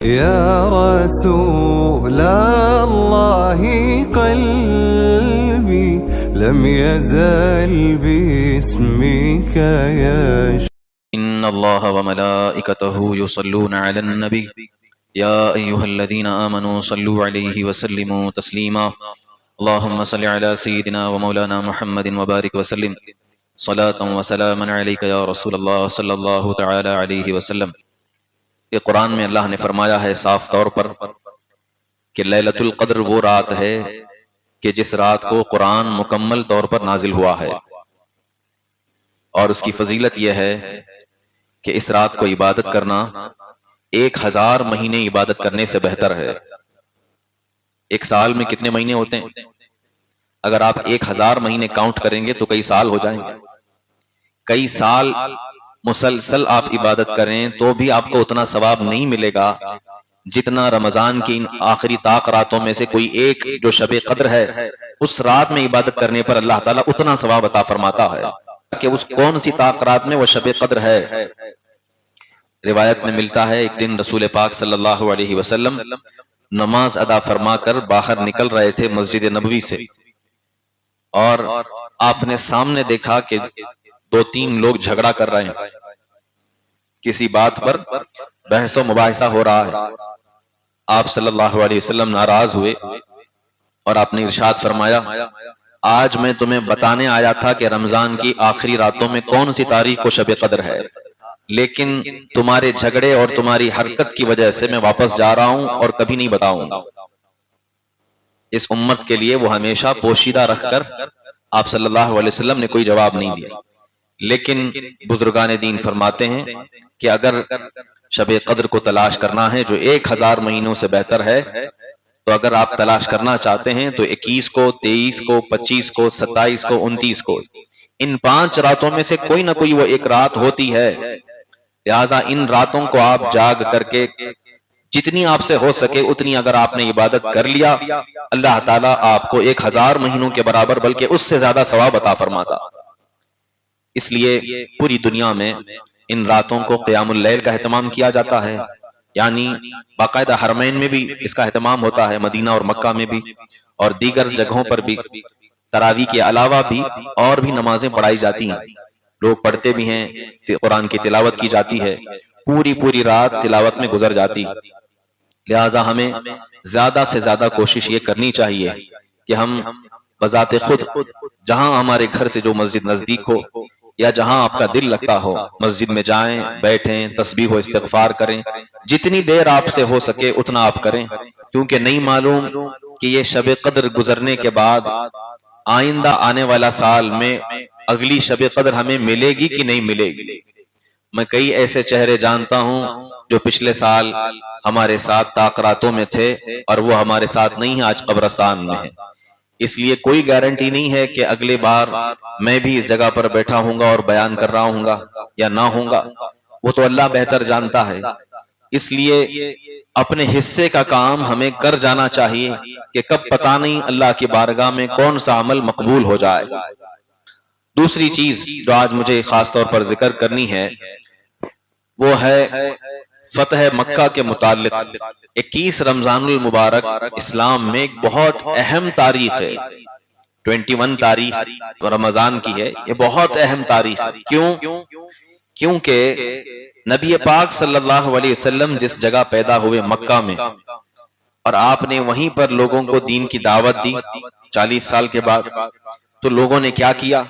يا رسول الله قلبي لم يزل باسمك يشتاق. إن الله وملائكته يصلون على النبي يا أيها الذين آمنوا صلوا عليه وسلموا تسليما. اللهم صل على سيدنا ومولانا محمد وبارك وسلم صلاة وسلاما عليك يا رسول الله صلی اللہ تعالی علیہ وسلم. یہ قرآن میں اللہ نے فرمایا ہے صاف طور پر کہ لیلۃ القدر وہ رات ہے کہ جس رات کو قرآن مکمل طور پر نازل ہوا ہے، اور اس کی فضیلت یہ ہے کہ اس رات کو عبادت کرنا 1000 مہینے عبادت کرنے سے بہتر ہے. ایک سال میں کتنے مہینے ہوتے ہیں؟ اگر آپ 1000 مہینے کاؤنٹ کریں گے تو کئی سال ہو جائیں گے. کئی سال مسلسل آپ عبادت کریں تو بھی آپ کو اتنا ثواب نہیں ملے گا جتنا رمضان کی ان آخری طاق راتوں میں سے کوئی ایک جو شب قدر ہے، اس رات میں عبادت کرنے پر اللہ تعالیٰ اتنا ثواب عطا فرماتا ہے کہ اس کون سی طاق رات میں وہ شب قدر ہے. روایت میں ملتا ہے ایک دن رسول پاک صلی اللہ علیہ وسلم نماز ادا فرما کر باہر نکل رہے تھے مسجد نبوی سے، اور آپ نے سامنے دیکھا کہ 2-3 لوگ جھگڑا کر رہے ہیں، کسی بات پر بحث و مباحثہ ہو رہا ہے. آپ صلی اللہ علیہ وسلم ناراض ہوئے اور آپ نے ارشاد فرمایا، آج میں تمہیں بتانے آیا تھا کہ رمضان کی آخری راتوں میں کون سی تاریخ کو شب قدر ہے، لیکن تمہارے جھگڑے اور تمہاری حرکت کی وجہ سے میں واپس جا رہا ہوں اور کبھی نہیں بتاؤں گا. اس امت کے لیے وہ ہمیشہ پوشیدہ رکھ کر آپ صلی اللہ علیہ وسلم نے کوئی جواب نہیں دیا. لیکن بزرگان دین فرماتے ہیں کہ اگر شب قدر کو تلاش کرنا ہے جو 1000 مہینوں سے بہتر ہے، تو اگر آپ تلاش کرنا چاہتے ہیں تو 21 کو، 23 کو، 25 کو، 27 کو، 29 کو، ان 5 راتوں میں سے کوئی نہ کوئی وہ ایک رات ہوتی ہے. لہذا ان راتوں کو آپ جاگ کر کے جتنی آپ سے ہو سکے اتنی اگر آپ نے عبادت کر لیا، اللہ تعالیٰ آپ کو 1000 مہینوں کے برابر بلکہ اس سے زیادہ ثواب عطا فرماتا. اس لیے پوری دنیا میں ان راتوں کو قیام اللیل کا اہتمام کیا جاتا ہے، یعنی باقاعدہ حرمین میں بھی اس کا اہتمام ہوتا ہے، مدینہ اور مکہ میں بھی، اور دیگر جگہوں پر بھی تراویح کے علاوہ بھی اور بھی نمازیں پڑھائی جاتی ہیں. لوگ پڑھتے بھی ہیں، قرآن کی تلاوت کی جاتی ہے، پوری رات تلاوت میں گزر جاتی. لہٰذا ہمیں زیادہ سے زیادہ کوشش یہ کرنی چاہیے کہ ہم بذات خود جہاں ہمارے گھر سے جو مسجد نزدیک ہو یا جہاں آپ کا دل لگتا ہو، مسجد میں جائیں، بیٹھیں، تسبیح و استغفار کریں. جتنی دیر آپ سے ہو سکے اتنا آپ کریں، کیونکہ نہیں معلوم کہ یہ شب قدر گزرنے کے بعد آئندہ آنے والا سال میں اگلی شب قدر ہمیں ملے گی کہ نہیں ملے گی. میں کئی ایسے چہرے جانتا ہوں جو پچھلے سال ہمارے ساتھ طاقراتوں میں تھے اور وہ ہمارے ساتھ نہیں ہیں، آج قبرستان میں ہیں. اس لیے کوئی گارنٹی نہیں ہے کہ اگلے بار میں بھی اس جگہ پر بیٹھا ہوں گا اور بیان کر رہا ہوں گا یا نہ ہوں گا، وہ تو اللہ بہتر جانتا ہے. اس لیے اپنے حصے کا کام ہمیں کر جانا چاہیے کہ کب پتہ نہیں اللہ کی بارگاہ میں کون سا عمل مقبول ہو جائے. دوسری چیز جو آج مجھے خاص طور پر ذکر کرنی ہے وہ ہے فتح مکہ کے متعلق. 21 رمضان المبارک اسلام میں ایک بہت اہم تاریخ ہے. 21 تاریخ رمضان کی ہے، یہ بہت اہم تاریخ. کیونکہ نبی پاک صلی اللہ علیہ وسلم جس جگہ پیدا ہوئے مکہ میں، اور آپ نے وہیں پر لوگوں کو دین کی دعوت دی 40 سال کے بعد، تو لوگوں نے کیا کیا؟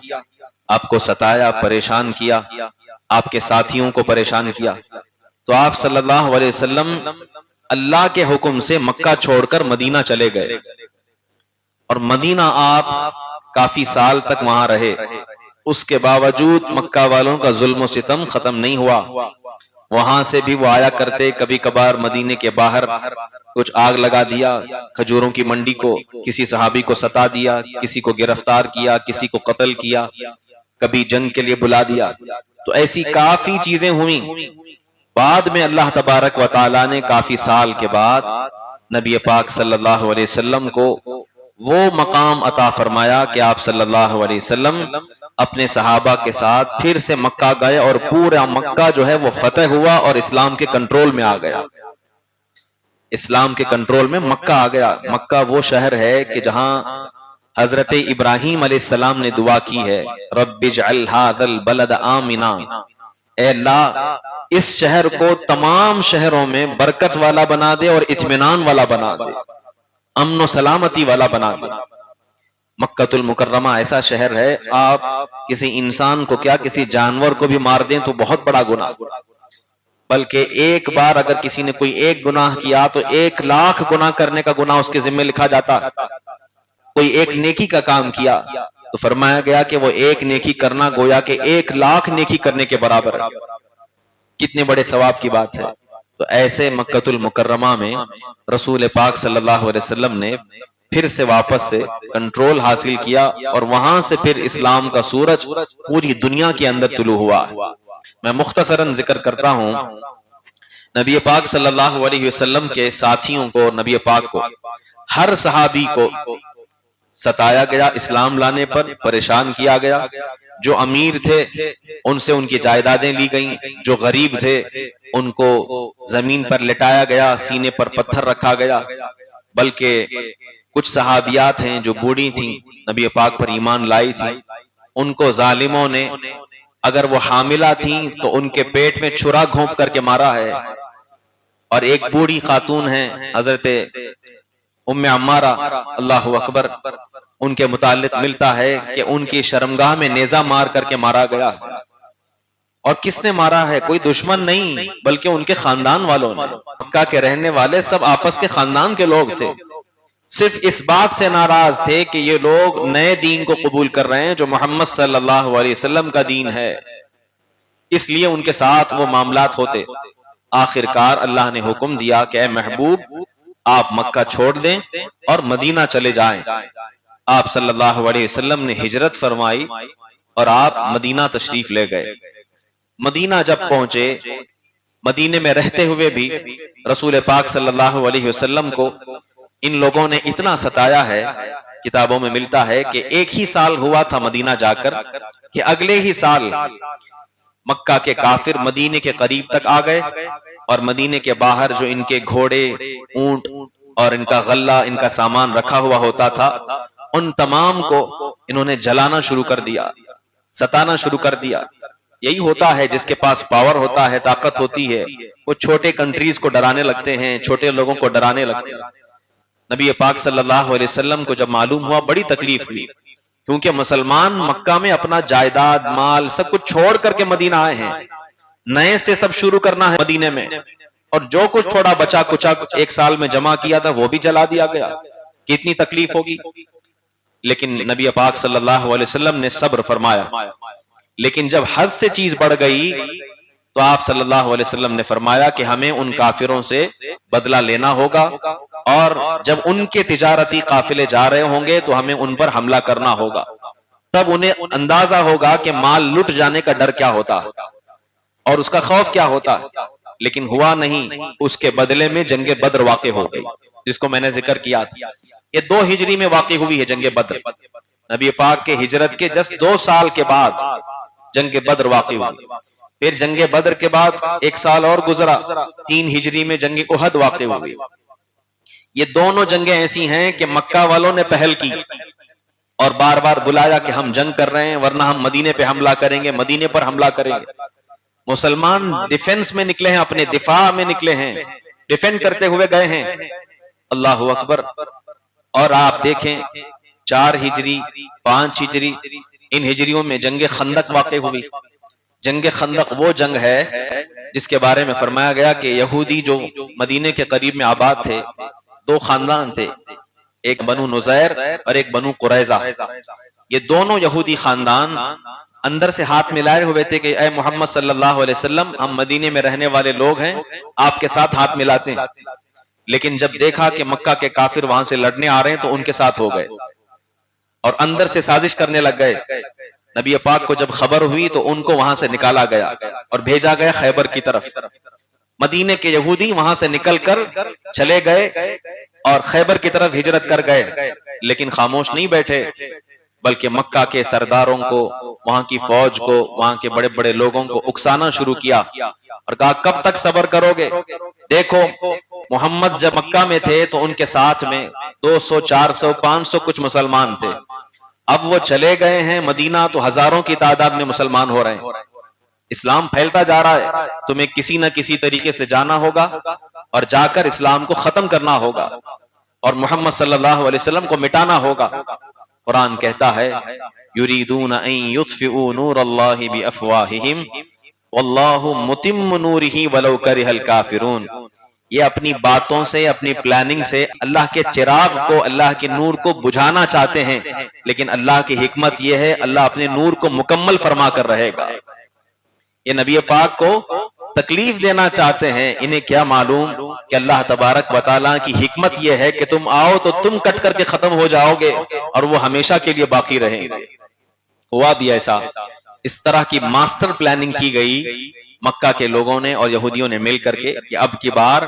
آپ کو ستایا، پریشان کیا، آپ کے ساتھیوں کو پریشان کیا. تو آپ صلی اللہ علیہ وسلم اللہ کے حکم سے مکہ چھوڑ کر مدینہ چلے گئے، اور مدینہ آپ کافی سال تک وہاں رہے. اس کے باوجود مکہ والوں کا ظلم و ستم ختم نہیں ہوا. وہاں سے بھی وہ آیا کرتے، کبھی کبھار مدینے کے باہر کچھ آگ لگا دیا، کھجوروں کی منڈی کو، کسی صحابی کو ستا دیا، کسی کو گرفتار کیا، کسی کو قتل کیا، کبھی جنگ کے لیے بلا دیا. تو ایسی کافی چیزیں ہوئیں. بعد میں اللہ تبارک و تعالیٰ نے کافی سال کے بعد نبی پاک صلی اللہ علیہ وسلم کو وہ مقام عطا فرمایا کہ آپ صلی اللہ علیہ وسلم اپنے صحابہ کے ساتھ پھر سے مکہ گئے اور پورا مکہ جو ہے وہ فتح ہوا اور اسلام کے کنٹرول میں آ گیا. اسلام کے کنٹرول میں مکہ آ گیا۔ مکہ وہ شہر ہے کہ جہاں حضرت ابراہیم علیہ السلام نے دعا کی ہے، رب اجعل ھذا البلد آمنا، اے اللہ اس شہر کو تمام شہروں میں برکت والا بنا دے اور اطمینان والا بنا دے، امن و سلامتی والا بنا دے۔ مکہ المکرمہ ایسا شہر ہے، آپ کسی انسان کو کیا کسی جانور کو بھی مار دیں تو بہت بڑا گناہ، بلکہ ایک بار اگر کسی نے کوئی ایک گناہ کیا تو 1,00,000 گناہ کرنے کا گناہ اس کے ذمہ لکھا جاتا ہے۔ کوئی ایک نیکی کا کام کیا تو فرمایا گیا کہ وہ ایک نیکی کرنا گویا کہ 1,00,000 نیکی کرنے کے برابر ہے۔ کتنے بڑے ثواب کی بات ہے۔ تو ایسے مکہ المکرمہ میں رسول پاک صلی اللہ علیہ وسلم نے پھر سے واپس سے کنٹرول حاصل کیا، اور وہاں سے پھر اسلام کا سورج پوری دنیا کے اندر طلوع ہوا۔ میں مختصراً ذکر کرتا ہوں، نبی پاک صلی اللہ علیہ وسلم کے ساتھیوں کو، نبی پاک کو، ہر صحابی کو ستایا گیا، اسلام لانے پر پریشان کیا گیا۔ جو امیر تھے ان سے ان کی جائیدادیں لی گئیں، جو غریب تھے ان کو زمین پر لٹایا گیا، سینے پر پتھر رکھا گیا، بلکہ کچھ صحابیات ہیں جو بوڑھی تھیں، نبی پاک پر ایمان لائی تھی، ان کو ظالموں نے اگر وہ حاملہ تھیں تو ان کے پیٹ میں چھرا گھونپ کر کے مارا ہے۔ اور ایک بوڑھی خاتون ہیں حضرت ام عمارہ، اللہ اکبر، ان کے متعلق ملتا ہے کہ ان کی شرمگاہ میں نیزہ مار کر کے مارا گیا۔ اور کس نے مارا ہے؟ کوئی دشمن نہیں، بلکہ ان کے خاندان والوں نے۔ مکہ کے رہنے والے سب آپس کے خاندان کے لوگ تھے، صرف اس بات سے ناراض تھے کہ یہ لوگ نئے دین کو قبول کر رہے ہیں جو محمد صلی اللہ علیہ وسلم کا دین ہے، اس لیے ان کے ساتھ وہ معاملات ہوتے۔ آخر کار اللہ نے حکم دیا کہ اے محبوب آپ مکہ چھوڑ دیں اور مدینہ چلے جائیں۔ آپ صلی اللہ علیہ وسلم نے ہجرت فرمائی اور آپ مدینہ تشریف لے گئے۔ مدینہ جب پہنچے، مدینے میں رہتے ہوئے بھی رسول پاک صلی اللہ علیہ وسلم کو ان لوگوں نے اتنا ستایا ہے، کتابوں میں ملتا ہے کہ ایک ہی سال ہوا تھا مدینہ جا کر کہ اگلے ہی سال مکہ کے کافر مدینے کے قریب تک آ گئے، اور مدینے کے باہر جو ان کے گھوڑے، اونٹ اور ان کا غلہ، ان کا سامان رکھا ہوا ہوتا تھا، ان تمام کو انہوں نے جلانا شروع کر دیا، ستانا شروع کر دیا۔ یہی ہوتا ہے جس کے پاس پاور ہوتا ہے، طاقت ہوتی ہے، وہ چھوٹے کنٹریز کو ڈرانے لگتے ہیں، چھوٹے لوگوں کو ڈرانے لگتے ہیں۔ نبی پاک صلی اللہ علیہ وسلم کو جب معلوم ہوا بڑی تکلیف ہوئی، کیونکہ مسلمان مکہ میں اپنا جائیداد، مال سب کچھ چھوڑ کر کے مدینہ آئے ہیں، نئے سے سب شروع کرنا ہے مدینے میں، اور جو کچھ تھوڑا بچا کچا ایک سال میں جمع کیا تھا وہ بھی جلا دیا گیا۔ کتنی تکلیف ہوگی، لیکن نبی پاک صلی اللہ علیہ وسلم نے صبر فرمایا۔ لیکن جب حد سے چیز بڑھ گئی تو آپ صلی اللہ علیہ وسلم نے فرمایا کہ ہمیں ان کافروں سے بدلہ لینا ہوگا، اور جب ان کے تجارتی قافلے جا رہے ہوں گے تو ہمیں ان پر حملہ کرنا ہوگا، تب انہیں اندازہ ہوگا کہ مال لٹ جانے کا ڈر کیا ہوتا ہے اور اس کا خوف کیا ہوتا ہے۔ لیکن ہوا نہیں، اس کے بدلے میں جنگ بدر واقع ہو گئی، جس کو میں نے ذکر کیا تھا۔ یہ 2 ہجری میں واقع ہوئی ہے جنگ بدر، نبی پاک کے ہجرت کے جس 2 سال کے بعد جنگ بدر واقع ہوئی۔ پھر جنگ بدر کے بعد 1 سال اور گزرا، 3 ہجری میں جنگ احد واقع ہوئی۔ یہ دونوں جنگیں ایسی ہیں کہ مکہ والوں نے پہل کی اور بار بار بلایا کہ ہم جنگ کر رہے ہیں، ورنہ ہم مدینے پہ حملہ کریں گے، مدینے پر حملہ کریں گے۔ مسلمان ڈیفنس میں نکلے ہیں، اپنے دفاع میں نکلے ہیں، ڈیفینڈ کرتے ہوئے گئے ہیں۔ اللہ اکبر۔ اور آپ دیکھیں 4 ہجری، 5 ہجری، ان ہجریوں میں جنگ خندق واقع ہوئی۔ جنگ خندق وہ جنگ ہے جس کے بارے میں فرمایا گیا کہ یہودی جو مدینے کے قریب میں آباد تھے، 2 خاندان تھے، ایک بنو نذیر اور ایک بنو قریظہ۔ یہ دونوں یہودی خاندان اندر سے ہاتھ ملائے ہوئے تھے کہ اے محمد صلی اللہ علیہ وسلم، ہم مدینے میں رہنے والے لوگ ہیں، آپ کے ساتھ ہاتھ ملاتے ہیں۔ لیکن جب دیکھا کہ مکہ کے کافر وہاں سے لڑنے آ رہے ہیں تو ان کے ساتھ ہو گئے اور اندر سے سازش کرنے لگ گئے۔ نبی پاک کو جب خبر ہوئی تو ان کو وہاں سے نکالا گیا اور بھیجا گیا خیبر کی طرف۔ مدینے کے یہودی وہاں سے نکل کر چلے گئے اور خیبر کی طرف ہجرت کر گئے، لیکن خاموش نہیں بیٹھے۔ بلکہ مکہ کے سرداروں کو، وہاں کی فوج کو، وہاں کے بڑے بڑے لوگوں کو اکسانا شروع کیا اور کہا کب تک صبر کرو گے؟ دیکھو محمد جب مکہ میں تھے تو ان کے ساتھ میں 200 400 500 کچھ مسلمان تھے، اب وہ چلے گئے ہیں مدینہ تو ہزاروں کی تعداد میں مسلمان ہو رہے ہیں، اسلام پھیلتا جا رہا ہے، تمہیں کسی نہ کسی طریقے سے جانا ہوگا اور جا کر اسلام کو ختم کرنا ہوگا اور محمد صلی اللہ علیہ وسلم کو مٹانا ہوگا۔ قرآن کہتا ہے یریدون ان یطفئوا نور اللہ بافواہہم واللہ متم نورہ ولو کرہ الکافرون، یہ اپنی باتوں سے، اپنی پلاننگ سے اللہ کے چراغ کو، اللہ کے نور کو بجھانا چاہتے ہیں، لیکن اللہ کی حکمت یہ ہے اللہ اپنے نور کو مکمل فرما کر رہے گا۔ یہ نبی پاک کو تکلیف دینا چاہتے ہیں، انہیں کیا معلوم کہ اللہ تبارک و تعالیٰ کی حکمت یہ ہے کہ تم آؤ تو تم کٹ کر کے ختم ہو جاؤ گے اور وہ ہمیشہ کے لیے باقی رہیں گے۔ ہوا بھی ایسا، اس طرح کی ماسٹر پلاننگ کی گئی مکہ کے لوگوں نے اور یہودیوں نے مل کر کے کہ اب کی بار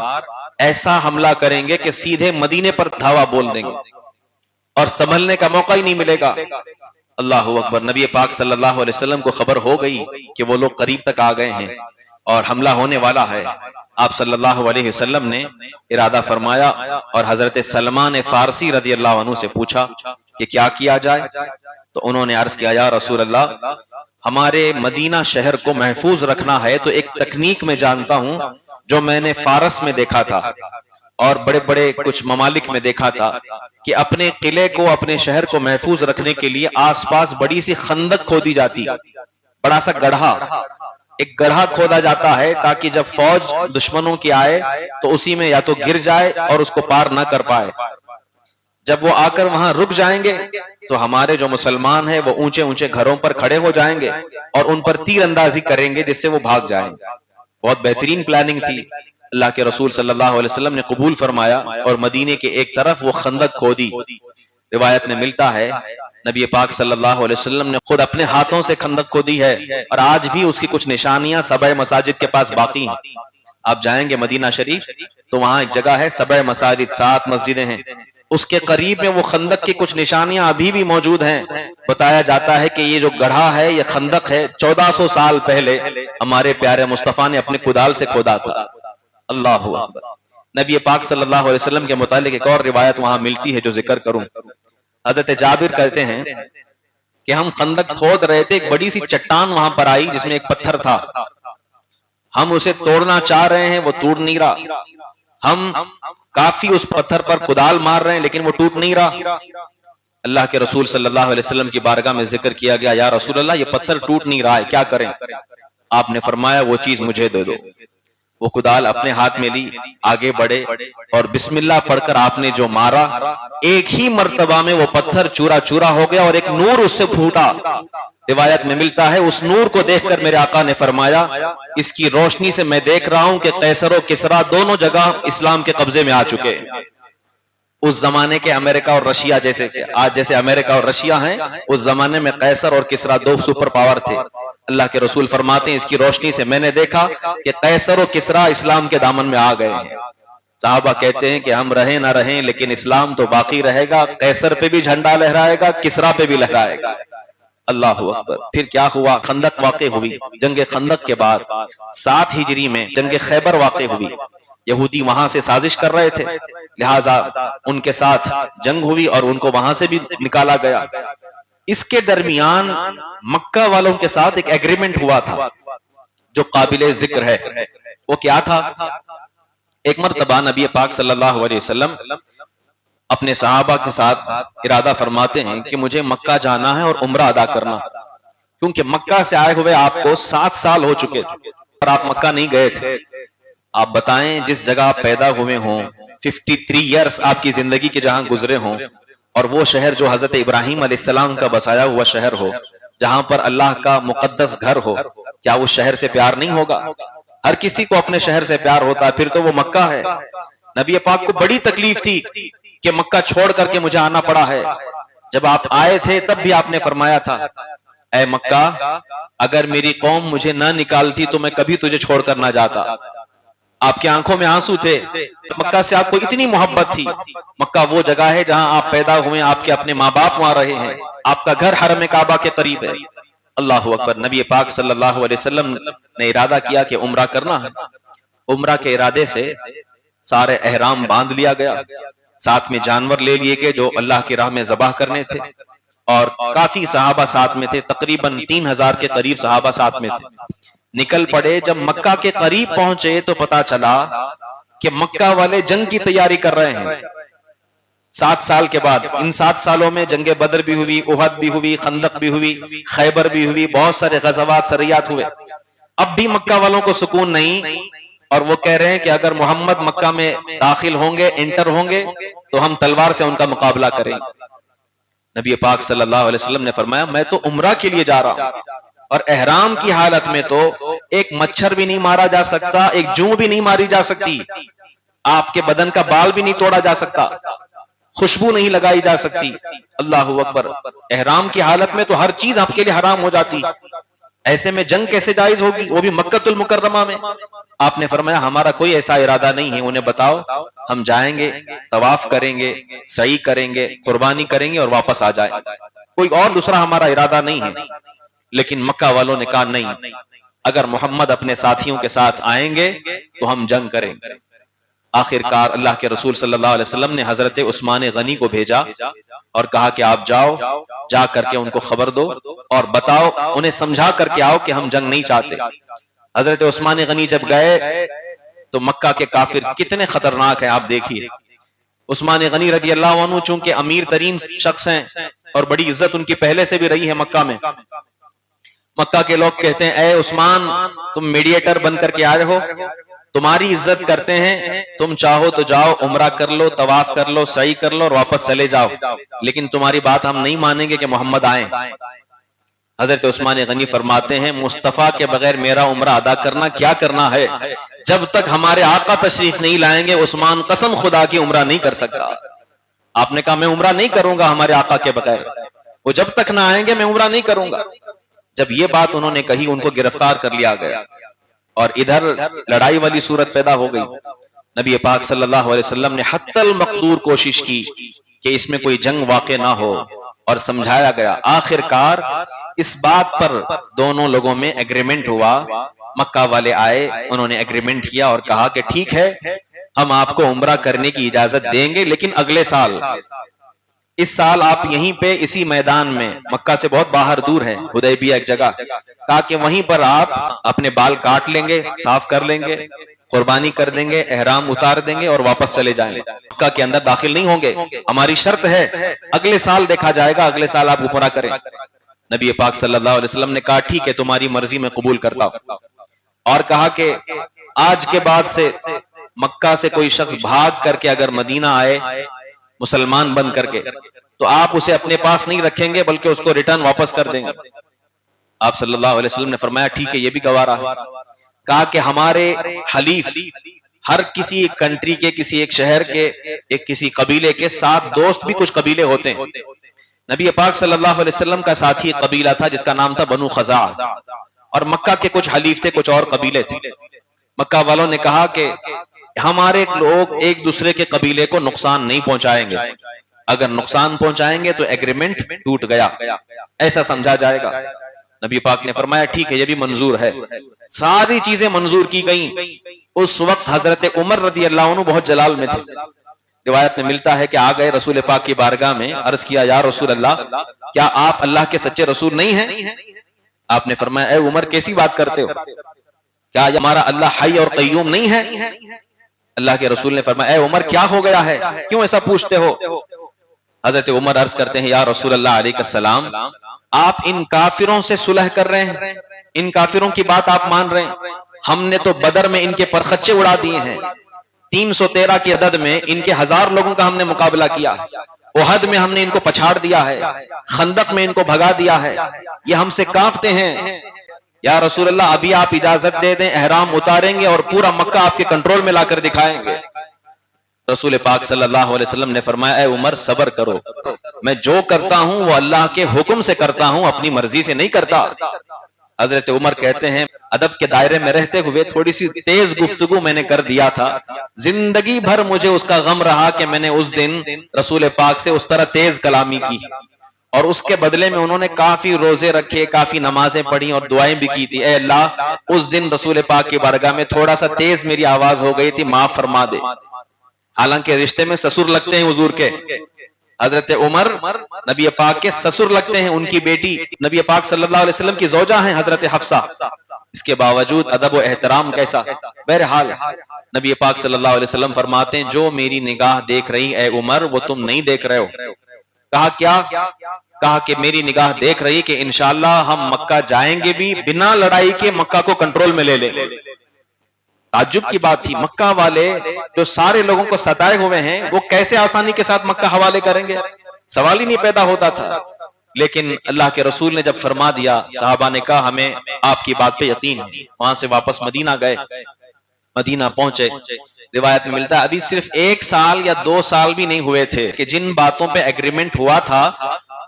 ایسا حملہ کریں گے کہ سیدھے مدینے پر دھاوا بول دیں گے اور سنبھلنے کا موقع ہی نہیں ملے گا۔ اللہ اکبر۔ نبی پاک صلی اللہ علیہ وسلم کو خبر ہو گئی کہ وہ لوگ قریب تک آ گئے ہیں اور حملہ ہونے والا ہے۔ آپ صلی اللہ علیہ وسلم نے ارادہ فرمایا اور حضرت سلمان فارسی رضی اللہ عنہ سے پوچھا کہ کیا کیا جائے، تو انہوں نے عرض کیا یا رسول اللہ ہمارے مدینہ شہر کو محفوظ رکھنا ہے تو ایک تکنیک میں جانتا ہوں جو میں نے فارس میں دیکھا تھا اور بڑے بڑے کچھ ممالک میں دیکھا تھا کہ اپنے قلعے کو، اپنے شہر کو محفوظ رکھنے کے لیے آس پاس بڑی سی خندق کھودی جاتی، بڑا سا گڑھا، ایک گڑھا کھودا جاتا ہے تاکہ جب فوج دشمنوں کی آئے تو اسی میں یا تو گر جائے اور اس کو پار نہ کر پائے، جب وہ آ کر وہاں رک جائیں گے تو ہمارے جو مسلمان ہیں وہ اونچے اونچے گھروں پر کھڑے ہو جائیں گے اور ان پر تیر اندازی کریں گے جس سے وہ بھاگ جائیں گے۔ بہت بہترین پلاننگ تھی، اللہ کے رسول صلی اللہ علیہ وسلم نے قبول فرمایا اور مدینے کے ایک طرف وہ خندق کھودی۔ روایت میں ملتا ہے نبی پاک صلی اللہ علیہ وسلم نے خود اپنے ہاتھوں سے خندق کھودی ہے اور آج بھی اس کی کچھ نشانیاں 7 مساجد کے پاس باقی ہیں۔ آپ جائیں گے مدینہ شریف تو وہاں ایک جگہ ہے 7 مساجد، 7 مسجدیں ہیں، اس کے قریب میں وہ خندق کی کچھ نشانیاں ابھی بھی موجود ہیں۔ بتایا جاتا ہے کہ یہ جو گڑھا ہے، یہ خندق ہے، 1400 سال پہلے ہمارے پیارے مصطفیٰ نے اپنے کدال سے کھودا تھا۔ اللہ اکبر۔ نبی پاک صلی اللہ علیہ وسلم کے متعلق ایک اور روایت وہاں ملتی ہے جو ذکر کروں۔ حضرت جابر کہتے ہیں کہ ہم خندق کھود رہے تھے، ایک بڑی سی چٹان وہاں پر آئی جس میں ایک پتھر تھا، ہم اسے توڑنا چاہ رہے ہیں، وہ ٹوٹ نہیں رہا، ہم کافی اس پتھر پر کدال مار رہے ہیں لیکن وہ ٹوٹ نہیں رہا۔ اللہ کے رسول صلی اللہ علیہ وسلم کی بارگاہ میں ذکر کیا گیا یا رسول اللہ یہ پتھر ٹوٹ نہیں رہا ہے، کیا کریں؟ آپ نے فرمایا وہ چیز مجھے دے دو۔ وہ کدال اپنے ہاتھ میں لی، آگے بڑھے اور بسم اللہ پڑھ کر آپ نے جو مارا، ایک ہی مرتبہ میں وہ پتھر چورا چورا ہو گیا اور ایک نور اس سے پھوٹا۔ روایت میں ملتا ہے اس نور کو دیکھ کر میرے آقا نے فرمایا اس کی روشنی سے میں دیکھ رہا ہوں کہ قیصر و کسریٰ دونوں جگہ اسلام کے قبضے میں آ چکے۔ اس زمانے کے امریکہ اور رشیا جیسے کہ آج جیسے امریکہ اور رشیا ہیں، اس زمانے میں قیصر اور کسریٰ 2 سپر پاور تھے۔ اللہ کے رسول فرماتے ہیں اس کی روشنی سے میں نے دیکھا کہ قیصر و کسریٰ اسلام کے دامن میں آ گئے ہیں۔ صحابہ کہتے ہیں کہ ہم رہیں نہ رہیں لیکن اسلام تو باقی رہے گا، قیصر پہ بھی جھنڈا لہرائے گا، کسریٰ پہ بھی لہرائے گا۔ اللہ اکبر۔ پھر کیا ہوا؟ خندق واقع ہوئی۔ جنگ خندق کے بعد 7 ہجری میں جنگ خیبر واقع ہوئی۔ یہودی وہاں سے سازش کر رہے تھے، لہٰذا ان کے ساتھ جنگ ہوئی اور ان کو وہاں سے بھی نکالا گیا۔ اس کے درمیان مکہ والوں کے ساتھ ایک ایگریمنٹ ہوا تھا جو قابل ذکر ہے۔ وہ کیا تھا؟ ایک مرتبہ نبی پاک صلی اللہ علیہ وسلم اپنے صحابہ کے ساتھ ارادہ فرماتے ہیں کہ مجھے مکہ جانا ہے اور عمرہ ادا کرنا، کیونکہ مکہ سے آئے ہوئے آپ کو 7 سال ہو چکے تھے اور آپ مکہ نہیں گئے تھے۔ آپ بتائیں جس جگہ آپ پیدا ہوئے ہوں، 53 ایئرس آپ کی زندگی کے جہاں گزرے ہوں، اور وہ شہر جو حضرت ابراہیم علیہ السلام کا بسایا ہوا شہر ہو، جہاں پر اللہ کا مقدس گھر ہو، کیا اس شہر سے پیار نہیں ہوگا؟ ہر کسی کو اپنے شہر سے پیار ہوتا ہے، پھر تو وہ مکہ ہے۔ نبی پاک کو بڑی تکلیف تھی کہ مکہ چھوڑ کر کے مجھے آنا پڑا ہے۔ جب آپ آئے تھے تب بھی آپ نے فرمایا تھا اے مکہ اگر میری قوم مجھے نہ نکالتی تو میں کبھی تجھے چھوڑ کر نہ جاتا۔ آپ کی آنکھوں میں آنسو تھے، مکہ سے آپ کو اتنی محبت تھی. مکہ وہ جگہ ہے جہاں آپ پیدا ہوئے، آپ کے اپنے ماں باپ وہاں رہے ہیں، آپ کا گھر حرم کعبہ کے قریب ہے. اللہ اکبر. نبی پاک صلی اللہ علیہ وسلم نے ارادہ کیا کہ عمرہ کرنا ہے. عمرہ کے ارادے سے سارے احرام باندھ لیا گیا، ساتھ میں جانور لے لیے گئے جو اللہ کی راہ میں ذبح کرنے تھے، اور کافی صحابہ ساتھ میں تھے، تقریباً 3000 کے قریب صحابہ ساتھ میں تھے. نکل پڑے. جب مکہ کے قریب پہنچے تو پتا چلا کہ مکہ والے جنگ کی تیاری کر رہے ہیں. 7 سال کے بعد، ان 7 سالوں میں جنگ بدر بھی ہوئی، احد بھی ہوئی، خندق بھی ہوئی، خیبر بھی ہوئی، بہت سارے غزوات سریات ہوئے. اب بھی مکہ والوں کو سکون نہیں، اور وہ کہہ رہے ہیں کہ اگر محمد مکہ میں داخل ہوں گے، انٹر ہوں گے، تو ہم تلوار سے ان کا مقابلہ کریں. نبی پاک صلی اللہ علیہ وسلم نے فرمایا میں تو عمرہ کے لیے جا رہا ہوں، اور احرام کی حالت میں تو ایک مچھر بھی نہیں مارا جا سکتا، ایک جوں بھی نہیں ماری جا سکتی، آپ کے بدن کا بال بھی نہیں توڑا جا سکتا، خوشبو نہیں لگائی جا سکتی. اللہ اکبر. احرام کی حالت میں تو ہر چیز آپ کے لیے حرام ہو جاتی. ایسے میں جنگ کیسے جائز ہوگی، وہ بھی مکۃ المکرمہ میں؟ آپ نے فرمایا ہمارا کوئی ایسا ارادہ نہیں ہے. انہیں بتاؤ ہم جائیں گے، طواف کریں گے، سعی کریں گے، قربانی کریں گے اور واپس آ جائیں. کوئی اور دوسرا ہمارا ارادہ نہیں ہے. لیکن مکہ والوں نے کہا نہیں، اگر محمد اپنے ساتھیوں کے ساتھ آئیں گے تو ہم جنگ کریں گے. آخر کار اللہ کے رسول صلی اللہ علیہ وسلم نے حضرت عثمان غنی کو بھیجا اور کہا کہ آپ جاؤ، جا کر کے ان کو خبر دو اور بتاؤ، انہیں سمجھا کر کے آؤ کہ ہم جنگ نہیں چاہتے. حضرت عثمان غنی جب گئے تو مکہ کے کافر کتنے خطرناک ہیں آپ دیکھیے. عثمان غنی رضی اللہ عنہ چونکہ امیر ترین شخص ہیں اور بڑی عزت ان کی پہلے سے بھی رہی ہے مکہ میں. مکہ کے لوگ کہتے ہیں اے عثمان تم میڈیٹر بن کر کے آئے ہو، تمہاری عزت کرتے ہیں، تم چاہو تو جاؤ، عمرہ کر لو، طواف کر لو، سعی کر لو اور واپس چلے جاؤ، لیکن تمہاری بات ہم نہیں مانیں گے کہ محمد آئیں. حضرت عثمان غنی فرماتے ہیں مصطفیٰ کے بغیر میرا عمرہ ادا کرنا کیا کرنا ہے، جب تک ہمارے آقا تشریف نہیں لائیں گے عثمان قسم خدا کی عمرہ نہیں کر سکتا. آپ نے کہا میں عمرہ نہیں کروں گا ہمارے آقا کے بغیر، وہ جب تک نہ آئیں گے میں عمرہ نہیں کروں گا. جب یہ بات انہوں نے کہی ان کو گرفتار کر لیا گیا اور ادھر لڑائی والی صورت پیدا ہو گئی. نبی پاک صلی اللہ علیہ وسلم نے حتی المقدور کوشش کی کہ اس میں کوئی جنگ واقع نہ ہو اور سمجھایا گیا. آخر کار اس بات پر دونوں لوگوں میں ایگریمنٹ ہوا. مکہ والے آئے، انہوں نے ایگریمنٹ کیا اور کہا کہ ٹھیک ہے ہم آپ کو عمرہ کرنے کی اجازت دیں گے، لیکن اگلے سال، اس سال آپ یہیں پہ اسی میدان میں، مکہ سے بہت باہر دور ہے حدیبیہ ایک جگہ، کہا کہ وہیں پر آپ اپنے بال کاٹ لیں گے، صاف کر لیں گے، قربانی کر دیں گے، احرام اتار دیں گے اور واپس چلے جائیں گے، مکہ کے اندر داخل نہیں ہوں گے. ہماری شرط ہے اگلے سال دیکھا جائے گا، اگلے سال آپ عمرہ کریں. نبی پاک صلی اللہ علیہ وسلم نے کہا ٹھیک ہے تمہاری مرضی میں قبول کرتا ہوں، اور کہا کہ آج کے بعد سے مکہ سے کوئی شخص بھاگ کر کے اگر مدینہ آئے مسلمان بن کر کے تو آپ اسے اپنے پاس نہیں رکھیں گے بلکہ اس کو ریٹرن واپس کر دیں گے. آپ صلی اللہ علیہ وسلم نے فرمایا ٹھیک ہے یہ بھی گوارا ہے. کہا کہ ہمارے حلیف ہر کسی ایک کنٹری کے، کسی ایک شہر کے، ایک کسی قبیلے کے 7 دوست بھی کچھ قبیلے ہوتے ہیں. نبی پاک صلی اللہ علیہ وسلم کا ساتھی قبیلہ تھا جس کا نام تھا بنو خزاعہ، اور مکہ کے کچھ حلیف تھے، کچھ اور قبیلے تھے. مکہ والوں نے کہا کہ ہمارے لوگ ایک دوسرے کے قبیلے کو نقصان نہیں پہنچائیں گے، اگر نقصان پہنچائیں گے تو ایگریمنٹ ٹوٹ گیا، ایسا سمجھا جائے گا. نبی پاک نے فرمایا ٹھیک ہے یہ بھی منظور ہے. ساری چیزیں منظور کی گئیں. اس وقت حضرت عمر رضی اللہ عنہ بہت جلال میں تھے. روایت میں ملتا ہے کہ آ گئے رسول پاک کی بارگاہ میں، عرض کیا یا رسول اللہ کیا آپ اللہ کے سچے رسول نہیں ہیں؟ آپ نے فرمایا اے عمر کیسی بات کرتے ہو، کیا ہمارا اللہ حی اور قیوم نہیں ہے؟ اللہ کے رسول نے فرمایا اے عمر کیا ہو گیا ہے، کیوں ایسا پوچھتے ہو؟ حضرت عمر عرض کرتے ہیں یا رسول اللہ علیہ السلام آپ ان کافروں سے صلح کر رہے ہیں، ان کافروں کی بات آپ مان رہے ہیں، ہم نے تو بدر میں ان کے پرخچے اڑا دیے ہیں، 313 کی عدد میں ان کے 1000 لوگوں کا ہم نے مقابلہ کیا، احد میں ہم نے ان کو پچھاڑ دیا ہے، خندق میں ان کو بھگا دیا ہے، یہ ہم سے کانپتے ہیں. یا رسول اللہ ابھی آپ اجازت دے دیں، احرام اتاریں گے اور پورا مکہ آپ کے کنٹرول میں لا کر دکھائیں گے. رسول پاک صلی اللہ علیہ وسلم نے فرمایا اے عمر صبر کرو، میں جو کرتا ہوں وہ اللہ کے حکم سے کرتا ہوں، اپنی مرضی سے نہیں کرتا. حضرت عمر کہتے ہیں ادب کے دائرے میں رہتے ہوئے تھوڑی سی تیز گفتگو میں نے کر دیا تھا، زندگی بھر مجھے اس کا غم رہا کہ میں نے اس دن رسول پاک سے اس طرح تیز کلامی کی، اور اس کے بدلے میں انہوں نے کافی روزے رکھے، کافی نمازیں پڑھی اور دعائیں بھی کی تھی، اے اللہ اس دن رسول پاک کی بارگاہ میں تھوڑا سا تیز میری آواز ہو گئی تھی، معاف فرما دے۔ حالانکہ رشتے میں سسر لگتے ہیں حضور کے، حضرت عمر نبی پاک کے سسر لگتے ہیں، ان کی بیٹی نبی پاک صلی اللہ علیہ وسلم کی زوجہ ہیں حضرت حفصہ، اس کے باوجود ادب و احترام کیسا۔ بہرحال نبی پاک صلی اللہ علیہ وسلم فرماتے ہیں جو میری نگاہ دیکھ رہی اے عمر وہ تم نہیں دیکھ رہے ہو۔ کہا کیا؟ کہا کہ میری نگاہ دیکھ رہی کہ انشاءاللہ ہم مکہ جائیں گے بھی بنا لڑائی کے، مکہ کو کنٹرول میں لے لیں۔ تعجب کی بات تھی، مکہ والے جو سارے لوگوں کو ستائے ہوئے ہیں وہ کیسے آسانی کے ساتھ مکہ حوالے کریں گے؟ سوال ہی نہیں پیدا ہوتا تھا۔ لیکن اللہ کے رسول نے جب فرما دیا، صحابہ نے کہا ہمیں آپ کی بات پہ یقین ہے۔ وہاں سے واپس مدینہ گئے، مدینہ پہنچے، روایت میں ملتا ہے ابھی صرف 1 سال یا 2 سال بھی نہیں ہوئے تھے کہ جن باتوں پہ ایگریمنٹ ہوا تھا